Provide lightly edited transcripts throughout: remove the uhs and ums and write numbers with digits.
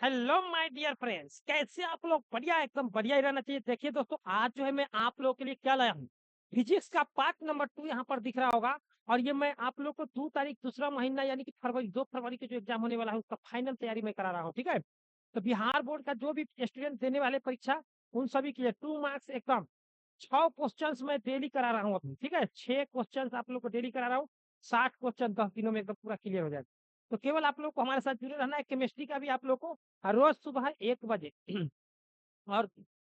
Hello my dear friends, कैसे आप लोग? बढ़िया, एकदम बढ़िया ही रहना चाहिए। देखिए दोस्तों, आज जो है मैं आप लोगों के लिए क्या लाया हूँ, फिजिक्स का पार्ट नंबर 2 यहाँ पर दिख रहा होगा। और ये मैं आप लोग को 2 तारीख दूसरा महीना यानी कि फरवरी 2 फरवरी के जो एग्जाम होने वाला है उसका फाइनल तैयारी मैं करा रहा हूँ। ठीक है, तो बिहार बोर्ड का जो भी स्टूडेंट देने वाले परीक्षा, उन सभी के लिए 2 मार्क्स एकदम 6 क्वेश्चंस मैं डेली करा रहा हूँ अभी। ठीक है, 6 क्वेश्चंस आप लोग को डेली करा रहा हूँ। 60 क्वेश्चन 10 दिनों में एकदम पूरा क्लियर हो जाएगा। तो केवल आप लोग को हमारे साथ जुड़े रहना है। केमिस्ट्री का भी आप लोग को रोज सुबह 1 बजे और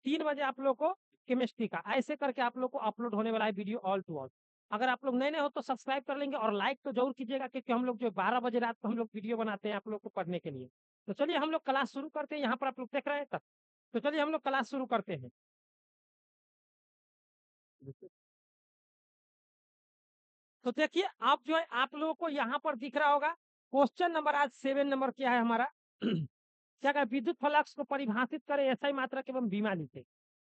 3 बजे आप लोग को केमिस्ट्री का, ऐसे करके आप लोग को अपलोड होने वाला है वीडियो ऑल टू ऑल। अगर आप लोग नए नए हो तो सब्सक्राइब कर लेंगे और लाइक तो जरूर कीजिएगा, क्योंकि हम लोग जो 12 बजे रात को हम लोग वीडियो बनाते हैं आप लोग को पढ़ने के लिए। तो चलिए हम लोग क्लास शुरू करते हैं। यहाँ पर आप लोग देख रहे हैं तब, तो चलिए हम लोग क्लास शुरू करते हैं। तो देखिए, आप जो है आप लोगों को यहाँ पर दिख रहा होगा क्वेश्चन नंबर आज 7 नंबर क्या है हमारा। क्या कहा, विद्युत फ्लक्स को परिभाषित करें एसआई मात्रक एवं बीमा लिखे।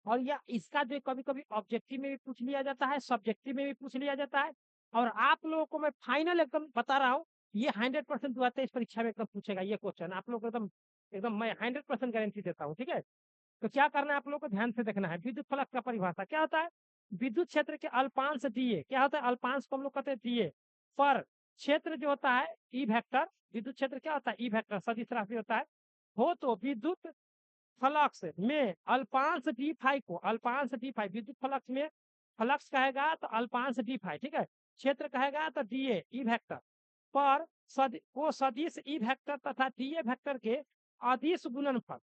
और या इसका जो कभी कभी ऑब्जेक्टिव में भी पूछ लिया जाता है, सब्जेक्टिव में भी पूछ लिया जाता है। और आप लोगों को मैं फाइनल एकदम बता रहा हूँ, ये 100% 2023 परीक्षा में एकदम पूछेगा ये क्वेश्चन। आप लोग को एकदम एकदम मैं 100% गारंटी देता हूँ। ठीक है, तो क्या करना है आप लोग को, ध्यान से देखना है। विद्युत फलक का परिभाषा क्या होता है? विद्युत क्षेत्र के अल्पांश डीए, क्या होता है? अल्पांश को हम लोग कहते हैं डीए पर क्षेत्र जो होता है ई वेक्टर। विद्युत क्षेत्र क्या होता है? ई वेक्टर सदिश राशि होता है। हो तो विद्युत फ्लक्स में अल्पांश डी फाई को, अल्पांश डी फाई विद्युत फ्लक्स में फ्लक्स कहेगा तो अल्पांश डी फाई। ठीक है, क्षेत्र कहेगा तो डीए ई वेक्टर पर को सदिश ई वेक्टर तथा डीए वेक्टर के अदिश गुणनफल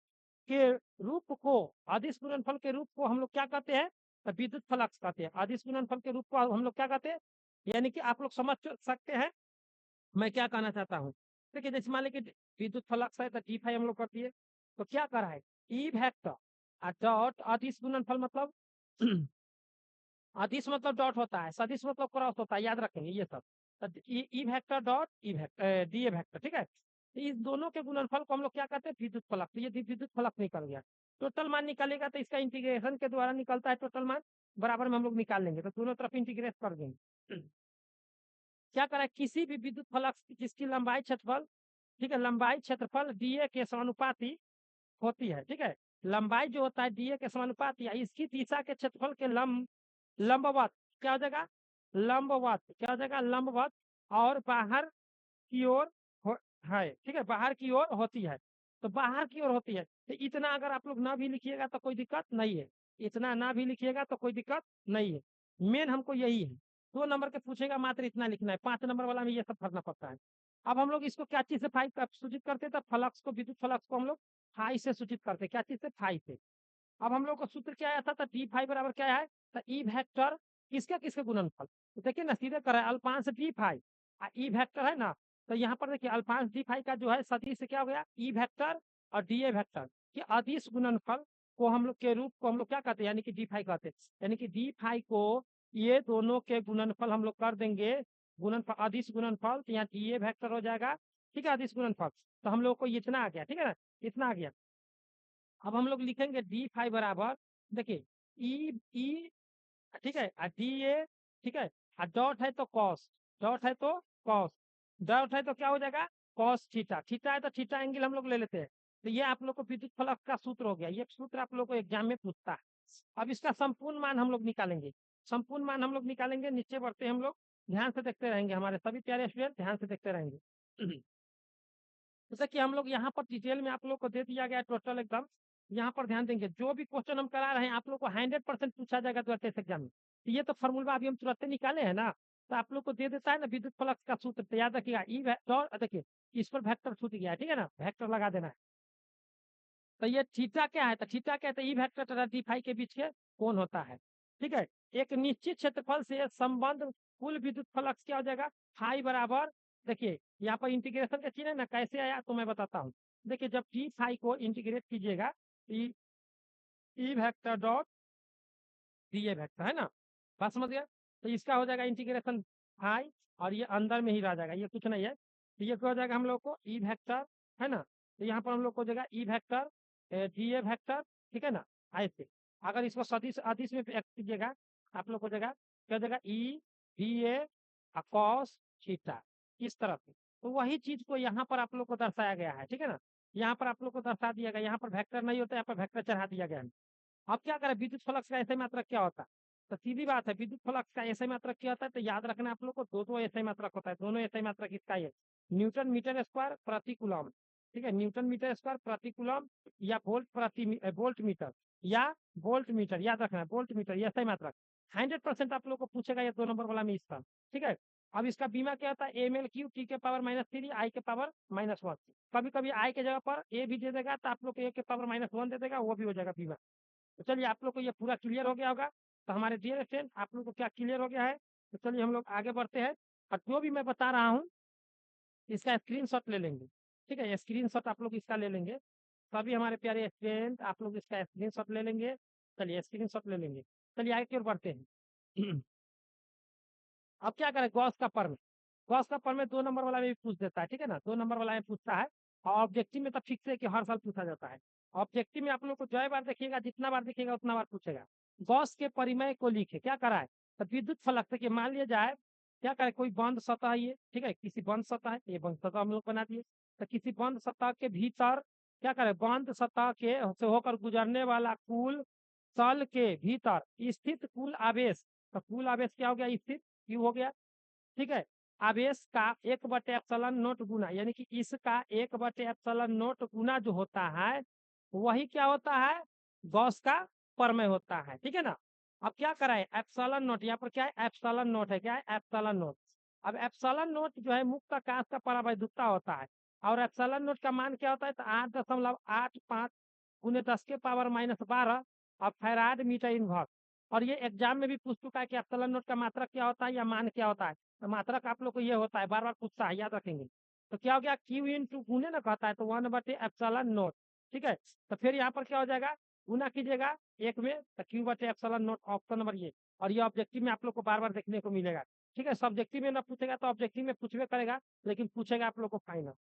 के रूप को, अदिश गुणनफल के रूप को हम लोग क्या कहते हैं? तो विद्युत फ्लक्स कहते हैं। अदिश गुणनफल के रूप को हम लोग क्या कहते हैं? यानी कि आप लोग समझ सकते हैं मैं क्या कहना चाहता हूँ। देखिए, जैसे मान लीजिए कि विद्युत फ्लक्स है तो डी फाई हम लोग करती है। तो क्या करा है, ई वेक्टर डॉट अदिश गुणनफल मतलब अदिश मतलब डॉट होता है, सदिश मतलब क्रॉस होता है, याद रखेंगे ये सब। तो ई vector dot E vector D A vector. ठीक है, तो इस दोनों के गुणनफल को हम लोग क्या कहते हैं? विद्युत फलक। तो ये विद्युत फलक निकल गया। टोटल मान निकलेगा तो इसका इंटीग्रेशन के द्वारा निकलता है टोटल मान, बराबर में हम लोग निकाल लेंगे, तो दोनों तरफ इंटीग्रेट कर देंगे। क्या करें, किसी भी विद्युत फलक जिसकी लंबाई क्षेत्रफल, ठीक है, लंबाई क्षेत्रफल डीए के समानुपाती होती है। ठीक है, लंबाई जो होता है डीए के समानुपाती है, इसकी दिशा के क्षेत्रफल के लंबवत क्या हो जाएगा? लंबवत क्या हो जाएगा? लंबवत और बाहर की ओर है। ठीक है, बाहर की ओर होती है। तो बाहर की ओर होती है, तो इतना अगर आप लोग ना भी लिखिएगा तो कोई दिक्कत नहीं है। इतना ना भी लिखिएगा तो कोई दिक्कत नहीं है। मेन हमको यही है। 2 नंबर के पूछेगा मात्र इतना लिखना है, 5 नंबर वाला में ये सब भरना पड़ता है। अब हम लोग इसको क्या चीज से फाई सूचित करते हैं? तो फ्लक्स को, विद्युत फ्लक्स को हम लोग फाई से सूचित करते हैं। क्या चीज से? फाई से। अब हम लोग का सूत्र क्या आया था? तो डी फाई बराबर क्या है? तो ई वेक्टर किसका किसका गुणनफल। तो देखिए ना, सीधे करा है अल्पांश डी फाई, ई वेक्टर है ना। तो यहाँ पर देखिए अल्पांश डी फाई का जो है सदिश से क्या हो गया? ई वेक्टर और डी ए वेक्टर के अदिश गुणनफल को हम लोग के रूप को हम लोग क्या कहते हैं? यानी कि डी फाई कहते हैं। यानी कि डी फाई को ये दोनों के गुणनफल हम लोग कर देंगे, गुणनफल अदिश गुणनफल, तो यहाँ डी ए वेक्टर हो जाएगा। ठीक है, अदिश गुणनफल। तो हम लोग को इतना आ गया। ठीक है ना, इतना आ गया। अब हम लोग लिखेंगे डी फाई बराबर, देखिए ई ई, ठीक है, डी ए, ठीक है, डॉट है तो कॉस, डॉट है तो कॉस, डॉट है तो क्या हो जाएगा? Cos theta. थीटा है तो थीटा एंगल हम लोग ले लेते हैं। तो ये आप लोग को विद्युत फलक का सूत्र हो गया। ये सूत्र आप लोग को एग्जाम में पूछता है। अब इसका संपूर्ण मान हम लोग निकालेंगे। संपूर्ण मान हम लोग निकालेंगे, नीचे बढ़ते हम लोग, ध्यान से देखते रहेंगे, हमारे सभी प्यारे स्टूडेंट ध्यान से देखते रहेंगे। जैसे कि हम लोग यहाँ पर डिटेल में आप लोग को दे दिया गया टोटल एकदम। यहाँ पर ध्यान देंगे, जो भी क्वेश्चन हम करा रहे हैं आप लोग को 100% पूछा जाएगा 2023 एग्जाम में। तो ये तो फॉर्मूला अभी हम तुरंत निकाले हैं ना, तो आप लोग को दे देता है ना विद्युत फ्लक्स का सूत्र। तो याद रखिएगा ई वेक्टर, देखिए इस पर वेक्टर छूट गया है, ठीक है ना, वेक्टर लगा देना है। तो ये थीटा क्या है? तो थीटा क्या है? तो ई वेक्टर तथा डी फाई के बीच के कोण होता है। ठीक है, एक निश्चित क्षेत्रफल से संबंध कुल विद्युत फ्लक्स क्या हो जाएगा? फाई बराबर, देखिए यहाँ पर इंटीग्रेशन का चिन्ह है ना, कैसे आया तो मैं बताता हूँ। देखिए जब डी फाई को इंटीग्रेट कीजिएगा, E E vector dot D A vector है ना, बात समझ गया? तो इसका हो जाएगा इंटीग्रेशन फाई, और ये अंदर में ही रह जाएगा, ये कुछ नहीं है। तो ये क्या हो जाएगा हम लोग को? ई वेक्टर है ना, तो यहाँ पर हम लोग को हो जाएगा E vector D A vector. ठीक है ना, ऐसे अगर इसको सदिश अदिश में व्यक्त कीजिएगा आप लोग को हो जाएगा, क्या हो जाएगा? E D A cos theta, इस तरह से। तो वही चीज को यहाँ पर आप लोग को दर्शाया गया है। ठीक है ना, यहाँ पर आप लोग को दर्शा दिया गया, यहाँ पर वेक्टर नहीं होता, यहाँ पर वेक्टर चढ़ा दिया गया है। अब क्या करें, विद्युत फ्लक्स का ऐसे मात्रक क्या होता है? तो सीधी बात है, विद्युत फ्लक्स का ऐसे मात्रक क्या होता है? तो याद रखना आप लोग को, दो ऐसे मात्रक होता है, दोनों ऐसे मात्रक इसका ही है, न्यूटन मीटर स्क्वायर प्रति कूलम। ठीक है, न्यूटन मीटर स्क्वायर प्रति कूलम, या वोल्ट प्रति वोल्ट मीटर, या वोल्ट मीटर, याद रखना वोल्ट मीटर, ये ऐसे मात्रक 100% आप लोग को पूछेगा ये 2 नंबर वाला में इसका। ठीक है, अब इसका बीमा क्या होता है? एम एल क्यू टी के पावर -3 आई के पावर -1। कभी कभी आई के जगह पर ए भी दे देगा, तो आप लोग को ए के पावर -1 दे देगा, वो भी हो जाएगा बीमा। तो चलिए आप लोग को ये पूरा क्लियर हो गया होगा। तो हमारे डियर स्टूडेंट, आप लोग को क्या क्लियर हो गया है? तो चलिए हम लोग आगे बढ़ते हैं, और जो भी मैं बता रहा हूँ इसका स्क्रीनशॉट ले लेंगे। ठीक है, स्क्रीनशॉट आप लोग इसका ले लेंगे, तभी हमारे प्यारे स्टूडेंट आप लोग इसका स्क्रीनशॉट ले लेंगे। चलिए स्क्रीनशॉट ले लेंगे, चलिए आगे की ओर बढ़ते हैं। अब क्या करें, गॉस का परम, गॉस का परम 2 नंबर वाला में भी पूछ देता है। ठीक है ना, 2 नंबर वाला में पूछता है, और ऑब्जेक्टिव में तो फिक्स है कि हर साल पूछा जाता है। ऑब्जेक्टिव में आप लोग को जो बार देखिएगा, जितना बार देखिएगा उतना बार पूछेगा। गॉस के परिमेय को लिखे, क्या कराए? तो विद्युत फलक देखिए, मान लिया जाए क्या करे, कोई बंद सतह है ये, ठीक है, किसी बंद सतह है, ये बंद सतह हम लोग बना दिए। तो किसी बंद सतह के भीतर क्या करे, बंद सतह के से होकर गुजरने वाला कुल तल के भीतर स्थित कुल आवेश, तो कुल आवेश क्या हो गया? स्थित क्यू हो गया। ठीक है, आवेश का 1/ε0 गुना, यानी कि इसका 1/ε0 गुना जो होता है, वही क्या होता है? गॉस का प्रमेय होता है। ठीक है ना, अब क्या कराए, एप्सिलॉन नोट, यहाँ पर क्या है? एप्सिलॉन नोट है, क्या है? Epsilon note. अब एप्सिलॉन नोट जो है मुक्त आकाश का परावैद्युतता होता है, और एप्सिलॉन नोट का मान क्या होता है? तो 8.85 × 10⁻12 और फैराड मीटर इनवर्स। और ये एग्जाम में भी पूछ चुका है कि एप्सिलॉन नोट का मात्रक क्या होता है या मान क्या होता है। तो मात्रक आप लोग को ये होता है, बार बार पूछता है, याद रखेंगे। तो क्या हो गया, क्यू इंटू गुने ना कहता है, तो 1/एप्सिलॉन नोट। ठीक है, तो फिर यहाँ पर क्या हो जाएगा, गुना कीजिएगा एक में, तो Q/एप्सिलॉन नोट, ऑप्शन नंबर ये। और ये ऑब्जेक्टिव में आप लोग को बार बार देखने को मिलेगा। ठीक है, सब्जेक्टिव में ना पूछेगा तो ऑब्जेक्टिव में पूछवे करेगा, लेकिन पूछेगा आप लोग को फाइनल।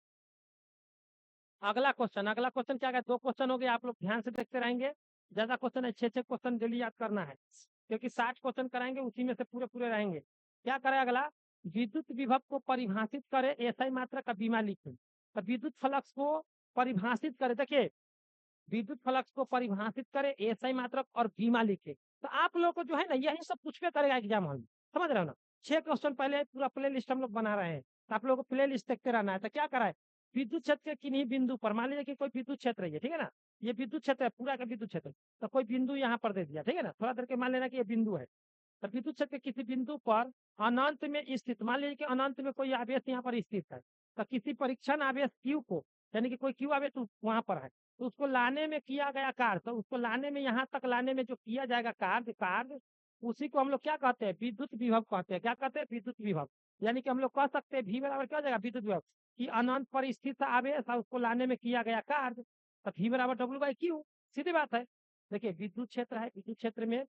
अगला क्वेश्चन क्या है, 2 क्वेश्चन हो गए, आप लोग ध्यान से देखते रहेंगे। ज्यादा क्वेश्चन है, 6 क्वेश्चन डेली याद करना है, क्योंकि 60 क्वेश्चन कराएंगे, उसी में से पूरे पूरे रहेंगे। क्या करें अगला, विद्युत विभव को परिभाषित करे एसआई मात्रा का बीमा लिखे। तो विद्युत फ्लक्स को परिभाषित करे, देखिए विद्युत फ्लक्स को परिभाषित करे एसआई मात्रक और बीमा लिखे। तो आप लोग को जो है ना, यही सब पूछवे करेगा एग्जाम हॉल में, समझ रहे हो ना। 6 क्वेश्चन पहले पूरा प्ले लिस्ट हम लोग बना रहे हैं, तो आप लोगों को प्ले लिस्ट देखते रहना है। तो क्या कराए, विद्युत क्षेत्र के किन्हीं बिंदु पर, मान लीजिए कि कोई विद्युत क्षेत्र है, ठीक है ना, ये विद्युत क्षेत्र है, पूरा का विद्युत क्षेत्र, तो कोई बिंदु यहाँ पर दे दिया, ठीक है ना, थोड़ा देर के मान लेना कि ये बिंदु है। तो विद्युत क्षेत्र के किसी बिंदु पर अनंत में स्थित, मान लीजिए कि अनंत में कोई आवेश यहाँ पर स्थित है, तो किसी परीक्षण आवेश क्यू को, यानी कि कोई क्यू आवेश वहां पर है, तो उसको लाने में किया गया कार्य, तो उसको लाने में, यहाँ तक लाने में जो किया जाएगा कार्य कार्य उसी को हम लोग क्या कहते हैं? विद्युत विभव कहते हैं। क्या कहते हैं? विद्युत विभव। यानी कि हम लोग कह सकते हैं V बराबर क्या हो जाएगा? विद्युत विभव, कि अनंत पर स्थित आवेश और उसको लाने में किया गया कार्य, तो V बराबर W/Q। सीधी बात है। देखिए विद्युत क्षेत्र है, विद्युत क्षेत्र में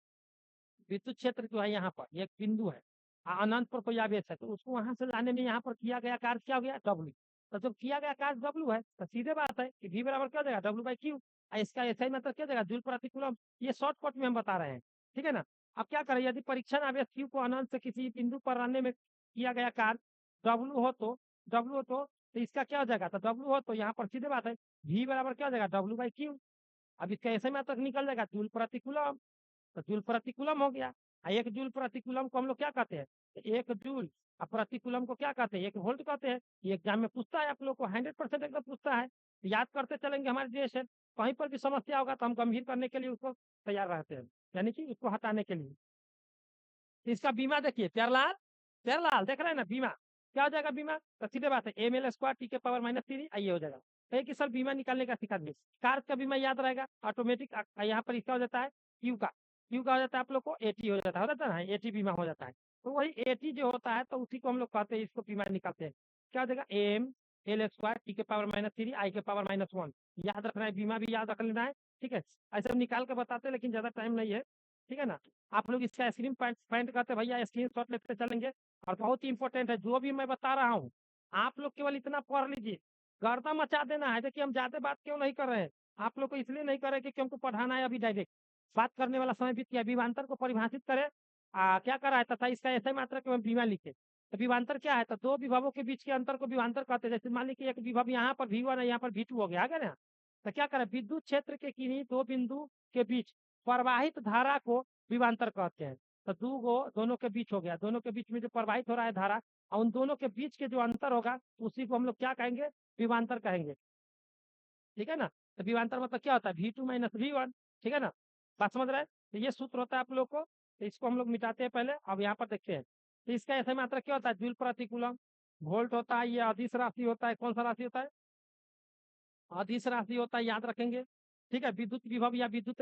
विद्युत क्षेत्र जो है यहाँ पर एक बिंदु है, अनंत पर कोई आवेश है, तो उसको वहां से लाने में यहाँ पर किया गया कार्य क्या हो गया? W। तो जब किया गया कार्य W है, तो सीधे बात है कि V बराबर क्या हो जाएगा? W/Q। इसका ऐसा ही मतलब क्या हो जाएगा? जूल प्रति कूलम। ये शॉर्टकट में हम बता रहे हैं, ठीक है ना। अब क्या करें, यदि परीक्षण आवेश Q को अनंत से किसी बिंदु पर लाने में किया गया कार्य W हो तो, तो इसका क्या हो जाएगा? तो W हो तो यहाँ पर सीधे बात है V बराबर क्या हो जाएगा? W/Q। अब इसका ऐसे में तक निकल जाएगा जूल प्रति कूलम, तो जूल प्रति कूलम हो गया। 1 जूल प्रति कूलम को हम लोग क्या कहते हैं? 1 जूल। अब प्रति कूलम को क्या कहते हैं? 1 वोल्ट कहते हैं। ये एग्जाम में पूछता है, आप लोग को 100% एकदम पूछता है। तो याद करते चलेंगे हमारे देश है, कहीं पर भी समस्या होगा तो हम गंभीर करने के लिए उसको तैयार रहते हैं, यानी कि उसको हटाने के लिए। तो इसका बीमा देखिए, प्यारलाल, प्यारलाल देख रहे हैं ना, बीमा क्या हो जाएगा? बीमा तो सीधे बात है ml² टी के पावर -3, आइए हो जाएगा। कहीं कि सर बीमा निकालने का सिखा दिए, कार का बीमा याद रहेगा ऑटोमेटिक। यहाँ पर इसका हो जाता है क्यू का हो जाता है आप लोग को एटी हो जाता है ना, एटी बीमा हो जाता है। तो वही एटी जो होता है, तो उसी को हम लोग कहते हैं, इसको बीमा निकालते हैं। क्या हो जाएगा? ml² टी के पावर -3 आई के पावर -1। याद रखना है, बीमा भी याद रख लेना है, ठीक है। ऐसे हम निकाल के बताते हैं, लेकिन ज्यादा टाइम नहीं है, ठीक है ना। आप लोग इसका स्क्रीन पॉइंट करते भैया, स्क्रीन शॉट लेते चलेंगे। और बहुत ही इंपॉर्टेंट है, जो भी मैं बता रहा हूँ आप लोग केवल इतना पढ़ लीजिए, गर्दा मचा देना है। देखिए हम ज्यादा बात क्यों नहीं कर रहे हैं, आप लोग को इसलिए नहीं कर रहे कि हमको पढ़ाना है, अभी डायरेक्ट बात करने वाला समय बीत गया। विभवांतर को परिभाषित करे क्या करा है, तथा इसका ऐसे मात्रा के बीमा लिखे। तो विभवांतर क्या है? तो दो विभवों के बीच के अंतर को विभवांतर कहते हैं। जैसे मान लीजिए कि एक विभव यहाँ पर V1 है, यहाँ पर V2 हो गया, आ गया ना? तो क्या करें, विद्युत क्षेत्र के किन्हीं दो बिंदु के बीच प्रवाहित धारा को विभवांतर कहते हैं। तो दोनों के बीच हो गया, दोनों के बीच में जो प्रवाहित हो रहा है धारा, और उन दोनों के बीच के जो अंतर होगा उसी को हम लोग क्या कहेंगे? विभवांतर कहेंगे। ठीक है ना? तो विभवांतर मतलब क्या होता है? V2 minus V1। ठीक है ना? बात समझ रहे हैं? तो ये सूत्र होता है आप लोग को, तो इसको हम लोग मिटाते हैं पहले, अब यहाँ पर देखते हैं। तो इसका ऐसे मात्रा क्या होता है? जूल प्रति कूलम। वोल्ट होता है, ये अदिश राशि होता है। कौन सा राशि होता है? अदिश राशि होता है, याद रखेंगे। ठीक है, विद्युत विभव या विद्युत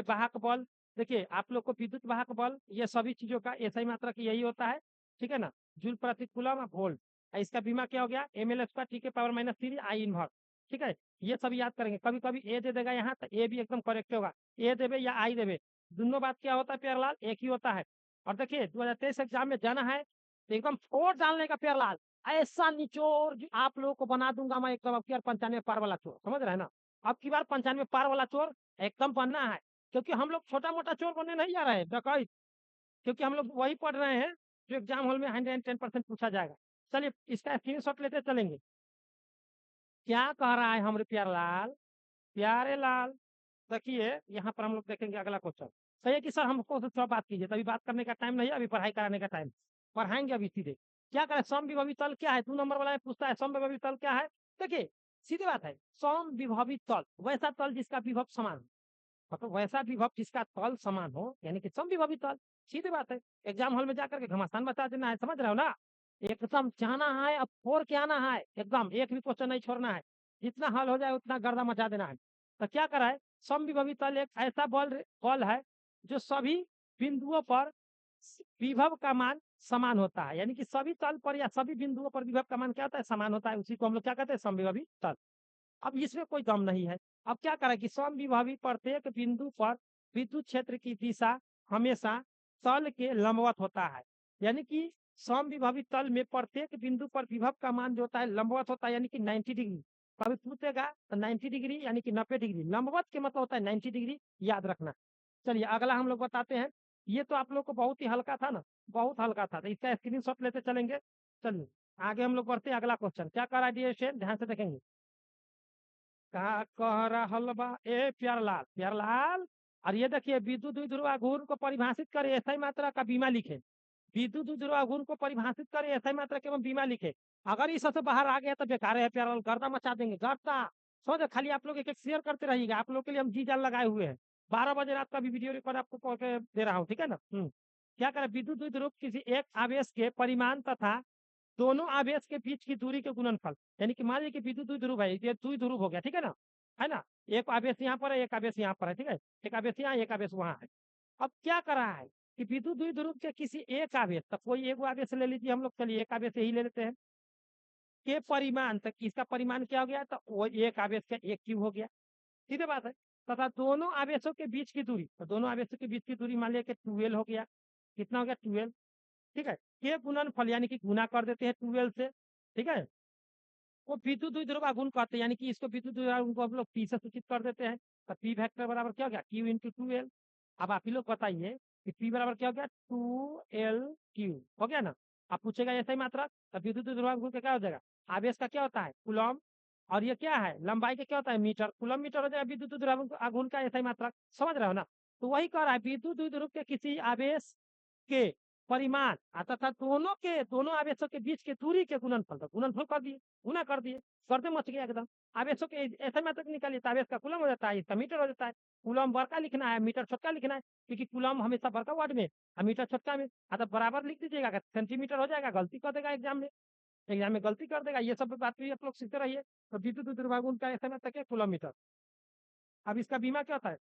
वाहक बल। देखिए आप लोग को विद्युत वाहक बल ये सभी चीजों का ऐसा ही मात्रा की यही होता है। ठीक है ना? जूल प्रति कूलम वोल्ट। इसका बीमा क्या हो गया? ml² टी के पावर -3 आई इनवर्स। ठीक है, ये सब याद करेंगे। कभी कभी ए दे देगा यहाँ, तो ए भी एकदम करेक्ट होगा। ए देवे या आई देवे, दोनों बात क्या होता है प्यारलाल? एक ही होता है। और देखिए 2023 एग्जाम में जाना है तो एकदम फोड़ डालने का प्यारलाल, ऐसा निचोड़ जो आप लोगों को बना दूंगा मैं एकदम। अब की बार 95 पार वाला चोर, समझ रहे हैं ना? अब की बार 95 पार वाला चोर एकदम बनना है, क्योंकि हम लोग छोटा मोटा चोर बनने नहीं जा रहे हैं डकैत, क्योंकि हम लोग वही पढ़ रहे हैं जो एग्जाम हॉल में 110% पूछा जाएगा। चलिए इसका स्क्रीनशॉट लेते चलेंगे। क्या कह रहा है हमारे प्यारे लाल? देखिए यहाँ पर हम लोग देखेंगे अगला क्वेश्चन। सही है कि सर हमको थोड़ा बात कीजिए, तभी बात करने का टाइम नहीं है, अभी पढ़ाई कराने का टाइम। पढ़ाएंगे अभी सीधे। क्या करें? समविभवी तल क्या है? 2 नंबर वाला पूछता है समविभवी तल क्या है। देखिए सीधी बात है, समविभवी तल वैसा तल जिसका विभव समान हो, मतलब वैसा विभव जिसका तल समान हो, यानी कि समविभवी तल। सीधी बात है, एग्जाम हॉल में जाकर के घमासान बता देना है, समझ रहे हो ना? एकदम जाना है, अब फोड़ के आना है, एकदम एक भी क्वेश्चन नहीं छोड़ना है। जितना हल हो जाए उतना गर्दा मचा देना है। तो क्या करा है? समविभवी तल एक ऐसा बल है जो सभी बिंदुओं पर विभव का मान समान होता है, यानी कि सभी तल पर या सभी बिंदुओं पर विभव का मान क्या होता है? समान होता है। उसी को हम लोग क्या कहते हैं? समविभवी तल। अब इसमें कोई दम नहीं है। अब क्या करें कि समविभवी प्रत्येक बिंदु पर विद्युत क्षेत्र की दिशा हमेशा तल के लंबवत होता है, यानी कि समविभवी तल में प्रत्येक बिंदु पर विभव का मान जो होता है लंबवत होता है, यानी कि 90 डिग्री। कभी पूछेगा तो 90 डिग्री यानी कि 90 डिग्री, लंबवत के मतलब होता है 90 डिग्री, याद रखना। चलिए अगला हम लोग बताते हैं। ये तो आप लोग को बहुत ही हल्का था ना, बहुत हल्का था, तो इसका स्क्रीनशॉट लेते चलेंगे। चलिए आगे हम लोग बढ़ते हैं। अगला क्वेश्चन क्या कर रहा है डियर स्टूडेंट, ध्यान से देखेंगे। कहा कह रहल बा ए प्यारलाल। और ये देखिए विद्युत द्विध्रुव घूर्ण को परिभाषित करे ऐसा मात्रा का बीमा लिखे। विद्युत द्विध्रुव घूर्ण को परिभाषित करे ऐसा मात्रा के बीमा लिखे। अगर इस सबसे बाहर आ गया तो बेकार है प्यारलाल, गर्दा मचा देंगे गर्दा। समझ, खाली आप लोग एक एक शेयर करते रहिएगा, आप लोग के लिए हम जी जान लगाए हुए हैं। 12 बजे रात का भी वीडियो रिकॉर्ड आपको कॉल के दे रहा हूँ, ठीक है ना? क्या करें? विद्युत द्विध्रुव किसी एक आवेश के परिमाण तथा दोनों आवेश के बीच की दूरी के गुणनफल, यानी कि मान लीजिए कि विद्युत द्विध्रुव है, ये द्विध्रुव हो गया, ठीक है ना? है ना? एक आवेश यहाँ पर है, एक आवेश यहाँ पर है, ठीक है? एक आवेश यहाँ, एक आवेश वहाँ है। अब क्या कर रहा है कि विद्युत द्विध्रुव के किसी एक आवेश, तब कोई एक आवेश ले लीजिए हम लोग, चलिए एक आवेश यही ले लेते हैं, के परिमाण तक, इसका परिमाण क्या हो गया? तो वो एक आवेश का एक क्यूब हो गया। सीधे बात है। तथा दोनों आवेशों के बीच की दूरी, तो दोनों आवेशों के बीच की दूरी मान लिया कि 12 हो गया। कितना हो गया? 12। ठीक है, के गुणनफल यानी कि गुना कर देते हैं 12 से। ठीक है, वो विद्युत द्विध्रुव आघूर्ण कहते हैं, यानी कि इसको विद्युत द्विध्रुव आघूर्ण को हम लोग पी से सूचित कर देते हैं। तो पी वेक्टर बराबर क्या हो गया? Q into 2l। अब आप ही लोग बताइए कि पी बराबर क्या हो गया? 2l क्यू हो गया ना? आप पूछेगा ऐसा ही मात्रा, तो विद्युत द्विध्रुव आघूर्ण का क्या हो जाएगा? आवेश का क्या होता है? कूलम। और ये क्या है? लंबाई का क्या होता है? मीटर। कूलम मीटर हो जाएगा विद्युत द्विध्रुव आघूर्ण का ऐसा ही मात्रा। समझ रहे हो ना? तो वही कह रहा है विद्युत द्विध्रुव के किसी आवेश के परिमाण तथा दोनों आवेशों के बीच के दूरी के गुणनफल, तो गुणनफल कर दिए, गुना कर दिए, करते मच गया एकदम। आवेशों के ऐसे में तक निकालिए तो आवेश का कूलम हो जाता है, इसका मीटर हो जाता है। कूलम बड़का लिखना है, मीटर छोटका लिखना है, क्योंकि कूलम हमेशा बड़का वर्ड में और मीटर छोटका में। तो बराबर लिख दीजिएगा, सेंटीमीटर हो जाएगा, गलती कर देगा एग्जाम में गलती कर देगा। ये सब बात भी आप लोग सीखते रहिए। तो विद्युत द्विध्रुव का ऐसा में तक है कूलम मीटर। अब इसका बीमा क्या होता है?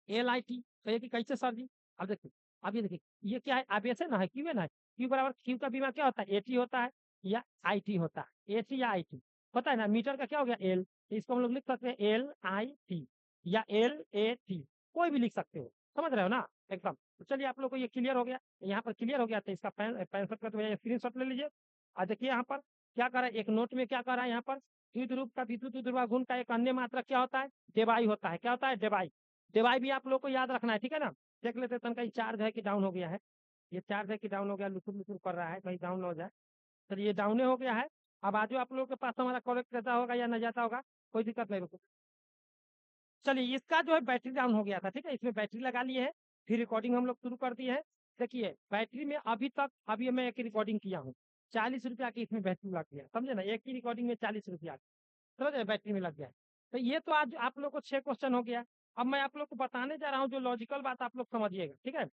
LIT। कहिए कि कैसे सर जी? अब देखिए, अब ये देखिए, ये क्या है? आवेश है ना, है क्यू है ना? क्यू बराबर क्यू का बीमा क्या होता है? AT होता है या IT होता है? AT या IT पता है ना? मीटर का क्या हो गया? L। इसको हम लोग लिख सकते हैं LIT या LAT, कोई भी लिख सकते हो। समझ रहे हो ना? एकदम। तो चलिए आप लोग को ये क्लियर हो गया, यहाँ पर क्लियर हो गया, तो इसका 65 का तो स्क्रीन शॉट ले लीजिए। और देखिए यहाँ पर क्या कर रहा है, एक नोट में क्या कर रहा है यहाँ पर, द्विध्रुव का विद्युत द्विध्रुव गुण का एक अन्य मात्रक क्या होता है? डेबाई होता है। क्या होता है? डेबाई। डेबाई भी आप लोग को याद रखना है, ठीक है ना? देख लेते तनका चार्ज है कि डाउन हो गया है। ये चार्ज है कि डाउन हो गया, लुकुर लुकुर कर रहा है, कहीं डाउन हो जाए। चलिए ये डाउन हो गया है। अब आज आप लोगों के पास हमारा कॉलेक्ट रहता होगा या न जाता होगा, कोई दिक्कत नहीं। रुको, चलिए इसका जो है बैटरी डाउन हो गया था, ठीक है, इसमें बैटरी लगा लिए है, फिर रिकॉर्डिंग हम लोग शुरू कर दिए है। देखिए बैटरी में अभी तक, अभी मैं एक रिकॉर्डिंग किया हूँ, 40 रुपया की इसमें बैटरी लग गया, समझे ना, एक ही रिकॉर्डिंग में 40 रुपया, समझ रहे, बैटरी में लग गया। तो ये तो आज आप लोग को 6 क्वेश्चन हो गया। अब मैं आप लोग को बताने जा रहा हूँ जो लॉजिकल बात आप लोग समझिएगा, ठीक है।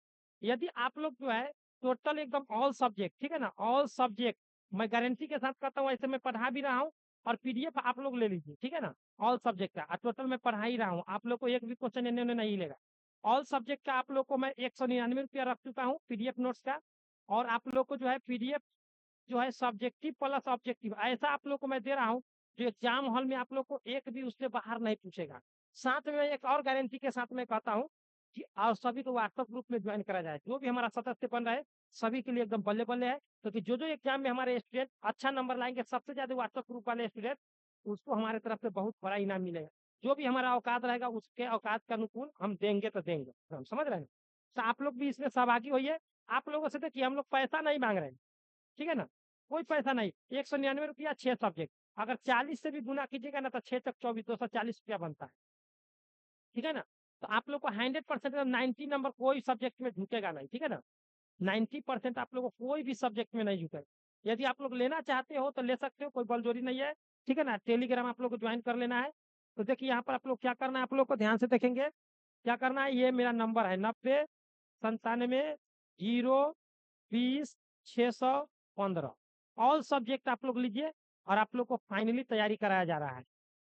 यदि आप लोग जो है टोटल एकदम ऑल सब्जेक्ट, ठीक है ना, ऑल सब्जेक्ट, मैं गारंटी के साथ कहता हूँ, ऐसे मैं पढ़ा भी रहा हूँ, और पीडीएफ आप लोग ले लीजिए, ठीक है ना, ऑल सब्जेक्ट का, और टोटल मैं पढ़ा ही रहा हूँ, आप लोग को एक भी क्वेश्चन इन्हें उन्हें नहीं लेगा। ऑल सब्जेक्ट का आप लोग को मैं 199 रुपया रख चुका हूँ पीडीएफ नोट्स का। और आप लोग को जो है पीडीएफ जो है सब्जेक्टिव प्लस ऑब्जेक्टिव ऐसा आप लोग को मैं दे रहा हूँ, जो एग्जाम हॉल में आप लोग को एक भी उससे बाहर नहीं पूछेगा। साथ में एक और गारंटी के साथ मैं कहता हूँ कि और सभी को व्हाट्सएप ग्रुप में ज्वाइन करा जाए, जो भी हमारा सदस्य बन रहा है सभी के लिए एकदम बल्ले बल्ले है, क्योंकि जो जो एग्जाम में हमारे स्टूडेंट अच्छा नंबर लाएंगे, सबसे ज्यादा व्हाट्सएप ग्रुप वाले स्टूडेंट, उसको हमारे तरफ से बहुत बड़ा इनाम मिलेगा। जो भी हमारा औकात रहेगा उसके औकात के अनुकूल हम देंगे तो देंगे, हम समझ रहे हैं। तो आप लोग भी इसमें सहभागी होइए। आप लोगों से देखिए हम लोग पैसा नहीं मांग रहे हैं, ठीक है ना, कोई पैसा नहीं। 199 रुपया 6 सब्जेक्ट, अगर 40 से भी गुना कीजिएगा ना तो 6 × 24 240 रुपया बनता है, ठीक है ना। तो आप लोग को 100% 90 नंबर कोई सब्जेक्ट में झुकेगा नहीं, ठीक है ना, 90% आप लोग को कोई भी सब्जेक्ट में नहीं झुकेगा। यदि आप लोग लेना चाहते हो तो ले सकते हो, कोई बलजोरी नहीं है, ठीक है ना। टेलीग्राम आप लोग को ज्वाइन कर लेना है। तो देखिए यहाँ पर आप लोग क्या करना है, आप लोग को ध्यान से देखेंगे क्या करना है। ये मेरा नंबर है 90 97 0 20 615। ऑल सब्जेक्ट आप लोग लीजिए, और आप लोग को फाइनली तैयारी कराया जा रहा है।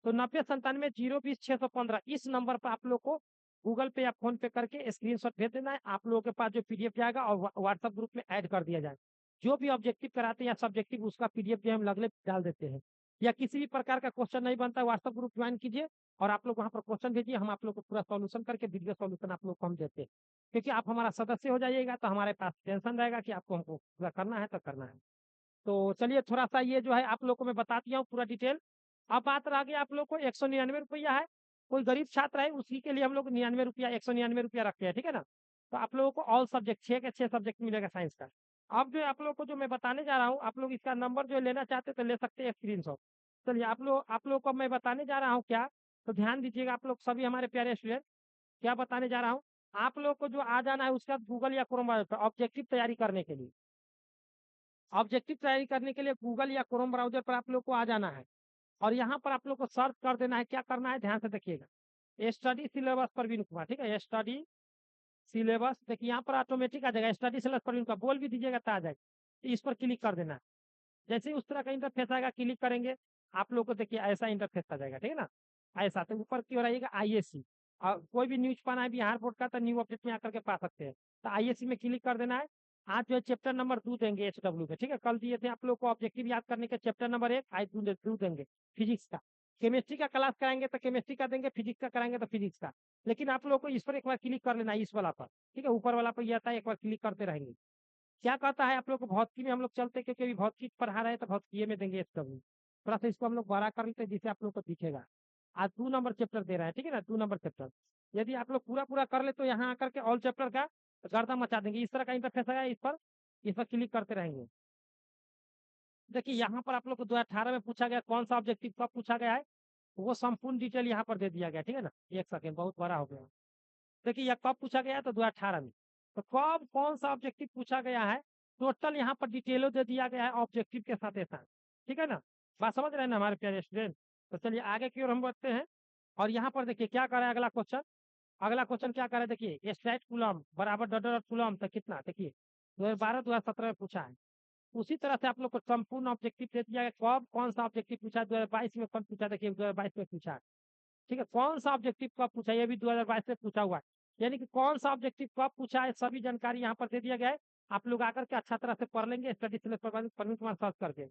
तो 90 97 0 20 615 इस नंबर पर आप लोग को गूगल पे या फोन पे करके स्क्रीनशॉट भेज देना है। आप लोगों के पास जो पीडीएफ जाएगा और व्हाट्सएप ग्रुप में ऐड कर दिया जाए। जो भी ऑब्जेक्टिव कराते हैं या सब्जेक्टिव उसका पीडीएफ जो हम लगले डाल देते हैं। या किसी भी प्रकार का क्वेश्चन नहीं बनता, व्हाट्सएप ग्रुप ज्वाइन कीजिए, और आप लोग वहाँ पर क्वेश्चन भेजिए, हम आप लोग को पूरा सॉल्यूशन करके वीडियो सॉल्यूशन आप लोग को हम देते हैं। क्योंकि आप हमारा सदस्य हो जाइएगा तो हमारे पास टेंशन रहेगा कि आपको हमको पूरा करना है तो करना है। तो चलिए थोड़ा सा ये जो है आप लोग को मैं बता दिया हूँ पूरा डिटेल। अब बात रह गया आप लोग को 199 रुपया है, कोई गरीब छात्र है उसी के लिए हम लोग 99 रुपया 199 रुपया रखते हैं, ठीक है ना। तो आप लोगों को ऑल सब्जेक्ट 6 के 6 सब्जेक्ट मिलेगा साइंस का। अब जो आप लोग को जो मैं बताने जा रहा हूँ, आप लोग इसका नंबर जो लेना चाहते तो ले सकते हैं स्क्रीनशॉट। चलिए आप लोग को मैं बताने जा रहा हूँ क्या, तो ध्यान दीजिएगा आप लोग सभी हमारे प्यारे स्टूडेंट, क्या बताने जा रहा हूँ। आप लोग को जो आ जाना है उसका गूगल या क्रोम ऑब्जेक्टिव तैयारी करने के लिए, ऑब्जेक्टिव तैयारी करने के लिए गूगल या क्रोम ब्राउजर पर आप लोग को आ जाना है। और यहाँ पर आप लोग को सर्च कर देना है, क्या करना है ध्यान से देखिएगा, स्टडी सिलेबस परवीन कुमार, ठीक है, स्टडी सिलेबस, देखिए यहाँ पर ऑटोमेटिक आ जाएगा, स्टडी सिलेबस परवीन का बोल भी दीजिएगा तो आ जाएगा। इस पर क्लिक कर देना है। जैसे ही उस तरह का इंटरफेस आएगा क्लिक करेंगे, आप लोग को देखिए ऐसा इंटरफेस आ जाएगा, ठीक है ना। ऐसा तो ऊपर की ओर आइएगा आईएससी, और कोई भी न्यूज पाना है बिहार बोर्ड का तो न्यू अपडेट में आकर के पा सकते हैं। तो आईएससी में क्लिक कर देना है। आज जो है चैप्टर नंबर 2 देंगे एचडब्ल्यू के, ठीक है, कल दिए थे आप लोग को ऑब्जेक्टिव याद करने के चैप्टर नंबर 1, आज 2 देंगे फिजिक्स का। केमिस्ट्री का क्लास कराएंगे तो केमिस्ट्री का देंगे, फिजिक्स का कराएंगे तो फिजिक्स का। लेकिन आप लोग को इस पर एक बार क्लिक कर लेना है, इस वाला पर, ठीक है, ऊपर वाला पर यह आता है, एक बार क्लिक करते रहेंगे। क्या कहता है आप लोग को भौतिकी में हम लोग चलते, क्योंकि अभी भौतिकी पढ़ा रहे हैं तो भौतिकी में देंगे एचडब्ल्यू। थोड़ा सा इसको हम लोग बड़ा कर लेते हैं जिससे आप लोग को दिखेगा। आज 2 नंबर चैप्टर दे रहा है, ठीक है ना, 2 नंबर चैप्टर। यदि आप लोग पूरा पूरा कर ले तो यहाँ आकर के ऑल चैप्टर का गर्दा मचा देंगे। इस तरह का इंटरफेस आया, इस पर क्लिक करते रहेंगे। देखिए यहाँ पर आप लोग को 2018 में पूछा गया कौन सा ऑब्जेक्टिव कब पूछा गया है, वो संपूर्ण डिटेल यहाँ पर दे दिया गया, ठीक है ना। एक सेकेंड, बहुत बड़ा हो गया। देखिए यह कब पूछा गया है तो 2018 में। तो कब कौन सा ऑब्जेक्टिव पूछा गया है, टोटल यहाँ पर डिटेलों दे दिया गया है ऑब्जेक्टिव के साथ साथ, ठीक है ना। बात समझ रहे हैं ना हमारे प्यारे स्टूडेंट। तो चलिए आगे की ओर हम बढ़ते हैं। और यहाँ पर देखिए क्या कर रहा है अगला क्वेश्चन। अगला क्वेश्चन क्या कर रहा है, देखिए स्ट्रेट कूलम बराबर डॉट डॉट कूलम तो कितना, देखिए 2012 2017 में पूछा है। उसी तरह से आप लोग को संपूर्ण ऑब्जेक्टिव दे दिया गया, कब कौन सा ऑब्जेक्टिव पूछा, 2022 में कब पूछा, देखिए 2022 में पूछा है, ठीक है। कौन सा ऑब्जेक्टिव कब पूछा, ये भी 2022 में पूछा हुआ है। यानी कि कौन सा ऑब्जेक्टिव कब पूछा है सभी जानकारी यहाँ पर दे दिया गया है। आप लोग आकर के अच्छा तरह से पढ़ लेंगे, study syllabus Parveen Kumar search करके।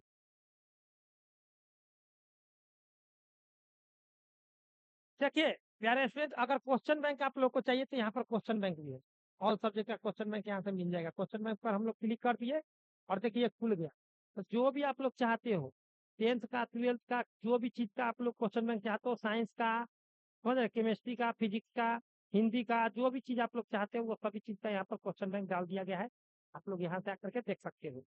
देखिए प्यारे स्टूडेंट, अगर क्वेश्चन बैंक आप लोग को चाहिए तो यहाँ पर क्वेश्चन बैंक भी है। ऑल सब्जेक्ट का क्वेश्चन बैंक यहाँ से मिल जाएगा। क्वेश्चन बैंक पर हम लोग क्लिक कर दिए और देखिए खुल गया। तो जो भी आप लोग चाहते हो, 10th का 12th का जो भी चीज का आप लोग क्वेश्चन बैंक चाहते हो, साइंस का, समझ रहे, केमिस्ट्री का, फिजिक्स का, हिंदी का, जो भी चीज आप लोग चाहते हो वो सभी चीज का यहाँ पर क्वेश्चन बैंक डाल दिया गया है। आप लोग यहाँ से आकर के देख सकते हो।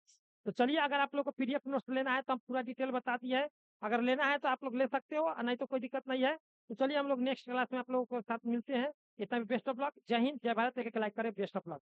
तो चलिए, अगर आप लोग को पीडीएफ नोट्स लेना है तो हम पूरा डिटेल बता दिए है। अगर लेना है तो आप लोग ले सकते हो, नहीं तो कोई दिक्कत नहीं है। तो चलिए, हम लोग नेक्स्ट क्लास में आप लोगों के साथ मिलते हैं। इतना बेस्ट ऑफ लक। जय हिंद, जय भारत। एक लाइक करें। Best of luck.